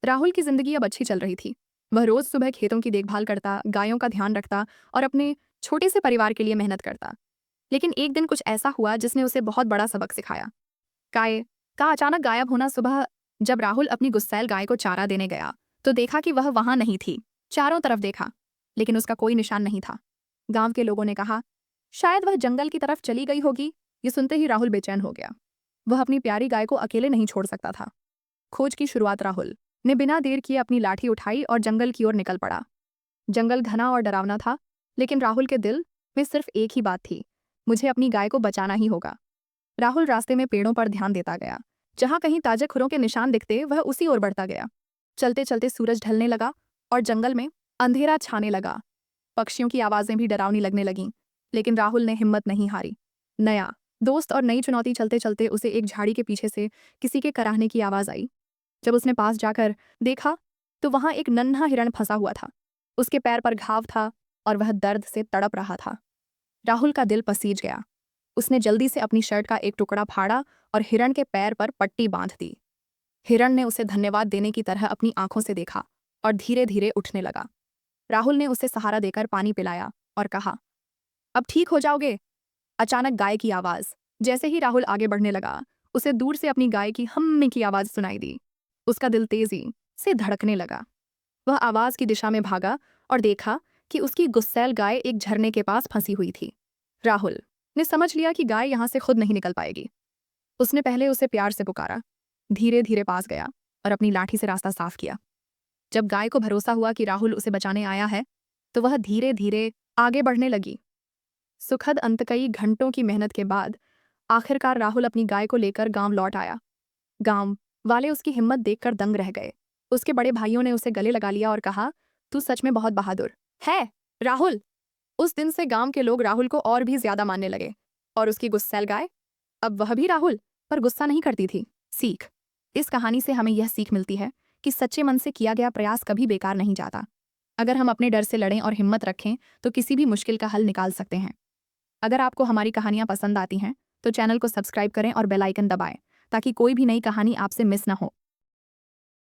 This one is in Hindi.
राहुल की जिंदगी अब अच्छी चल रही थी। वह रोज सुबह खेतों की देखभाल करता, गायों का ध्यान रखता और अपने छोटे से परिवार के लिए मेहनत करता। लेकिन एक दिन कुछ ऐसा हुआ जिसने उसे बहुत बड़ा सबक सिखाया। गाय का अचानक गायब होना। सुबह जब राहुल अपनी गुस्सैल गाय को चारा देने गया तो देखा कि वह वहां नहीं थी। चारों तरफ देखा, लेकिन उसका कोई निशान नहीं था। गांव के लोगों ने कहा, शायद वह जंगल की तरफ चली गई होगी। ये सुनते ही राहुल बेचैन हो गया। वह अपनी प्यारी गाय को अकेले नहीं छोड़ सकता था। खोज की शुरुआत राहुल ने बिना देर किए अपनी लाठी उठाई और जंगल की ओर निकल पड़ा। जंगल घना और डरावना था, लेकिन राहुल के दिल में सिर्फ एक ही बात थी, मुझे अपनी गाय को बचाना ही होगा। राहुल रास्ते में पेड़ों पर ध्यान देता गया। जहां कहीं ताजे खुरों के निशान दिखते वह उसी ओर बढ़ता गया। चलते चलते सूरज ढलने लगा और जंगल में अंधेरा छाने लगा। पक्षियों की आवाजें भी डरावनी लगने लगीं, लेकिन राहुल ने हिम्मत नहीं हारी। नया दोस्त और नई चुनौती चलते चलते उसे एक झाड़ी के पीछे से किसी के कराहने की आवाज आई। जब उसने पास जाकर देखा तो वहां एक नन्हा हिरण फंसा हुआ था। उसके पैर पर घाव था और वह दर्द से तड़प रहा था। राहुल का दिल पसीज गया। उसने जल्दी से अपनी शर्ट का एक टुकड़ा फाड़ा और हिरण के पैर पर पट्टी बांध दी। हिरण ने उसे धन्यवाद देने की तरह अपनी आंखों से देखा और धीरे धीरे उठने लगा। राहुल ने उसे सहारा देकर पानी पिलाया और कहा, अब ठीक हो जाओगे। अचानक गाय की आवाज। जैसे ही राहुल आगे बढ़ने लगा, उसे दूर से अपनी गाय की हम्मी की आवाज सुनाई दी। उसका दिल तेजी से धड़कने लगा। वह आवाज की दिशा में भागा और देखा कि उसकी गुस्सैल गाय एक झरने के पास फंसी हुई थी। राहुल ने समझ लिया कि गाय यहां से खुद नहीं निकल पाएगी। उसने पहले उसे प्यार से पुकारा, धीरे धीरे पास गया और अपनी लाठी से रास्ता साफ किया। जब गाय को भरोसा हुआ कि राहुल उसे बचाने आया है, तो वह धीरे धीरे आगे बढ़ने लगी। सुखद अंत। कई घंटों की मेहनत के बाद आखिरकार राहुल अपनी गाय को लेकर गांव लौट आया। गांव वाले उसकी हिम्मत देखकर दंग रह गए। उसके बड़े भाइयों ने उसे गले लगा लिया और कहा, तू सच में बहुत बहादुर है राहुल। उस दिन से गांव के लोग राहुल को और भी ज्यादा मानने लगे। और उसकी गुस्सैल गाय, अब वह भी राहुल पर गुस्सा नहीं करती थी। सीख। इस कहानी से हमें यह सीख मिलती है कि सच्चे मन से किया गया प्रयास कभी बेकार नहीं जाता। अगर हम अपने डर से लड़ें और हिम्मत रखें तो किसी भी मुश्किल का हल निकाल सकते हैं। अगर आपको हमारी कहानियां पसंद आती हैं तो चैनल को सब्सक्राइब करें और बेल आइकन दबाएं ताकि कोई भी नई कहानी आपसे मिस ना हो।